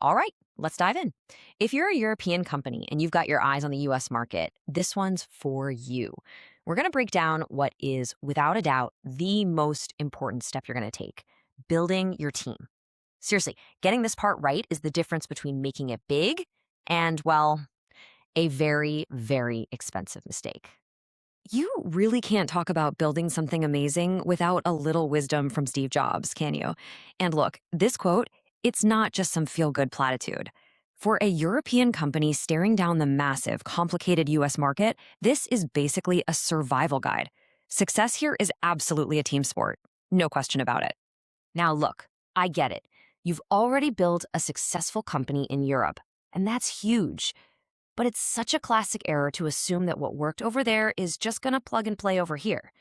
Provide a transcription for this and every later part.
All right, let's dive in. If you're a European company and you've got your eyes on the US market, this one's for you. We're going to break down what is, without a doubt, the most important step you're going to take: building your team. Seriously, getting this part right is the difference between making it big and, well, a very, very expensive mistake. You really can't talk about building something amazing without a little wisdom from Steve Jobs, can you? And look, this quote, it's not just some feel-good platitude. For a European company staring down the massive, complicated US market, this is basically a survival guide. Success here is absolutely a team sport. No question about it. Now look, I get it. You've already built a successful company in Europe, and that's huge. But it's such a classic error to assume that what worked over there is just going to plug and play over here.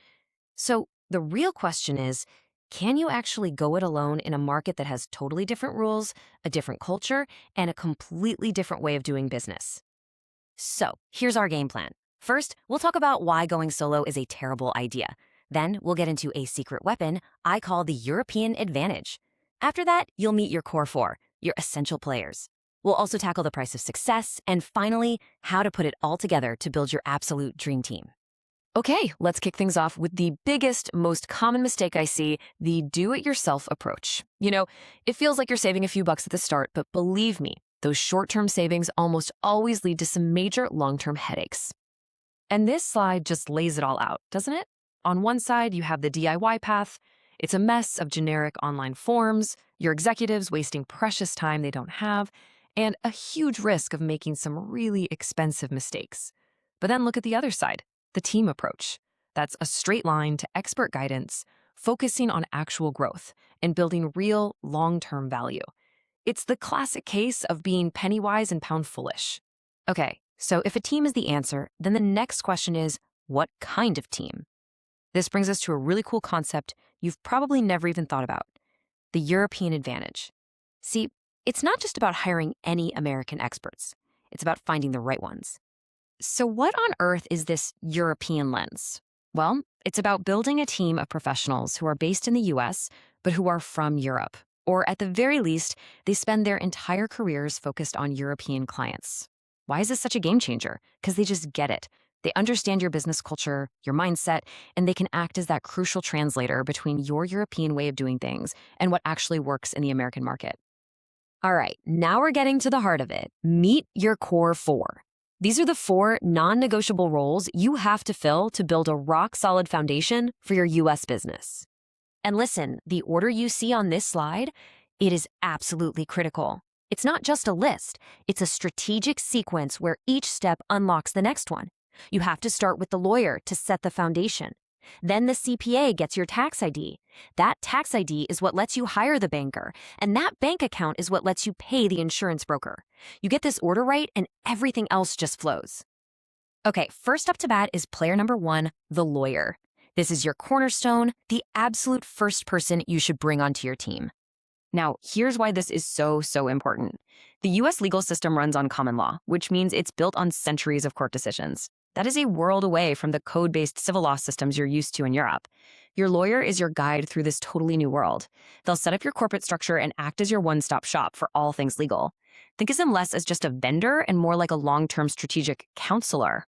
So the real question is, can you actually go it alone in a market that has totally different rules, a different culture, and a completely different way of doing business? So here's our game plan. First, we'll talk about why going solo is a terrible idea. Then we'll get into a secret weapon I call the European advantage. After that, you'll meet your core four, your essential players. We'll also tackle the price of success, and finally, how to put it all together to build your absolute dream team. Okay, let's kick things off with the biggest, most common mistake I see, the do-it-yourself approach. It feels like you're saving a few bucks at the start, but believe me, those short-term savings almost always lead to some major long-term headaches. And this slide just lays it all out, doesn't it? On one side, you have the DIY path. It's a mess of generic online forms, your executives wasting precious time they don't have, and a huge risk of making some really expensive mistakes. But then look at the other side, the team approach. That's a straight line to expert guidance, focusing on actual growth and building real long-term value. It's the classic case of being penny wise and pound foolish. Okay, so if a team is the answer, then the next question is, what kind of team? This brings us to a really cool concept you've probably never even thought about: the European advantage. See, it's not just about hiring any American experts. It's about finding the right ones. So what on earth is this European lens? Well, it's about building a team of professionals who are based in the US, but who are from Europe. Or at the very least, they spend their entire careers focused on European clients. Why is this such a game changer? Because they just get it. They understand your business culture, your mindset, and they can act as that crucial translator between your European way of doing things and what actually works in the American market. All right, now we're getting to the heart of it. Meet your core four. These are the four non-negotiable roles you have to fill to build a rock-solid foundation for your US business. And listen, the order you see on this slide, it is absolutely critical. It's not just a list. It's a strategic sequence where each step unlocks the next one. You have to start with the lawyer to set the foundation. Then the CPA gets your tax ID. That tax ID is what lets you hire the banker, and that bank account is what lets you pay the insurance broker. You get this order right, and everything else just flows. Okay, first up to bat is player number one, the lawyer. This is your cornerstone, the absolute first person you should bring onto your team. Now, here's why this is so important. The US legal system runs on common law, which means it's built on centuries of court decisions. That is a world away from the code-based civil law systems you're used to in Europe. Your lawyer is your guide through this totally new world. They'll set up your corporate structure and act as your one-stop shop for all things legal. Think of them less as just a vendor and more like a long-term strategic counselor.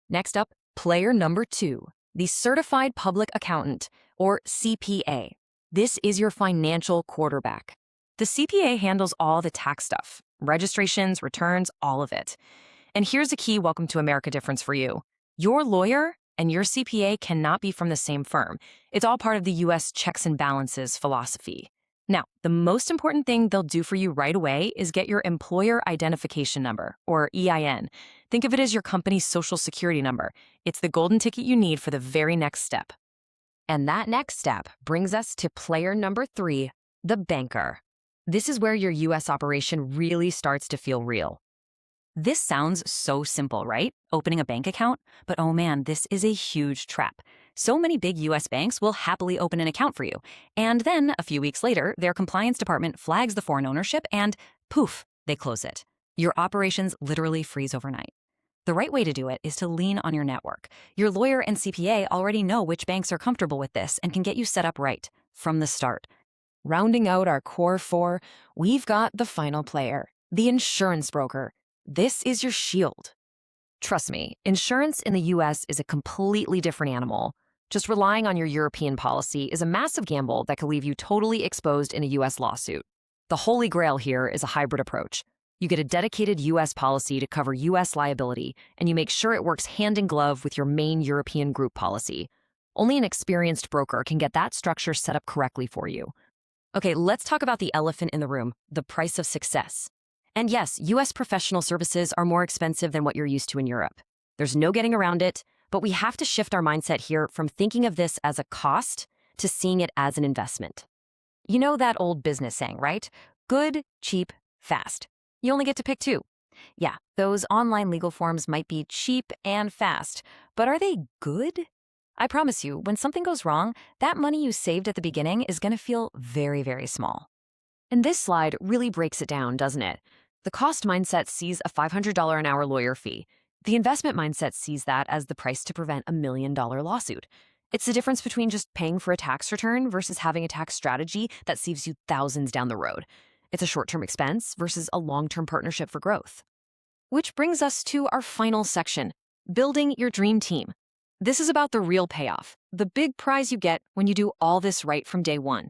Next up, player number two, the Certified Public Accountant, or CPA. This is your financial quarterback. The CPA handles all the tax stuff, registrations, returns, all of it. And here's a key welcome to America difference for you. Your lawyer and your CPA cannot be from the same firm. It's all part of the US checks and balances philosophy. Now, the most important thing they'll do for you right away is get your employer identification number, or EIN. Think of it as your company's social security number. It's the golden ticket you need for the very next step. And that next step brings us to player number three, the banker. This is where your US operation really starts to feel real. This sounds so simple, right? Opening a bank account? But oh man, this is a huge trap. So many big US banks will happily open an account for you. And then, a few weeks later, their compliance department flags the foreign ownership and poof, they close it. Your operations literally freeze overnight. The right way to do it is to lean on your network. Your lawyer and CPA already know which banks are comfortable with this and can get you set up right from the start. Rounding out our core four, we've got the final player, The insurance broker. This is your shield. Trust me, insurance in the US is a completely different animal. Just relying on your European policy is a massive gamble that could leave you totally exposed in a US lawsuit. The holy grail here is a hybrid approach. You get a dedicated US policy to cover US liability, and you make sure it works hand in glove with your main European group policy. Only an experienced broker can get that structure set up correctly for you. Okay, let's talk about the elephant in the room, the price of success. And yes, US professional services are more expensive than what you're used to in Europe. There's no getting around it, but we have to shift our mindset here from thinking of this as a cost to seeing it as an investment. You know that old business saying, right? Good, cheap, fast. You only get to pick two. Yeah, those online legal forms might be cheap and fast, but are they good? I promise you, when something goes wrong, that money you saved at the beginning is going to feel very, very small. And this slide really breaks it down, doesn't it? The cost mindset sees a $500 an hour lawyer fee. The investment mindset sees that as the price to prevent a $1 million lawsuit. It's the difference between just paying for a tax return versus having a tax strategy that saves you thousands down the road. It's a short-term expense versus a long-term partnership for growth. Which brings us to our final section, building your dream team. This is about the real payoff, the big prize you get when you do all this right from day one.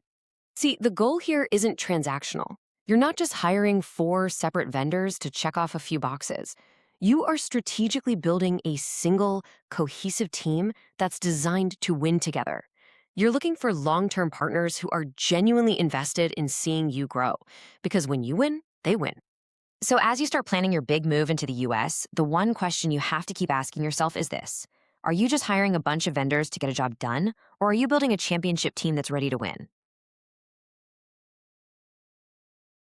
See, the goal here isn't transactional. You're not just hiring 4 separate vendors to check off a few boxes. You are strategically building a single, cohesive team that's designed to win together. You're looking for long-term partners who are genuinely invested in seeing you grow, because when you win, they win. So as you start planning your big move into the US, the one question you have to keep asking yourself is this: are you just hiring a bunch of vendors to get a job done, or are you building a championship team that's ready to win?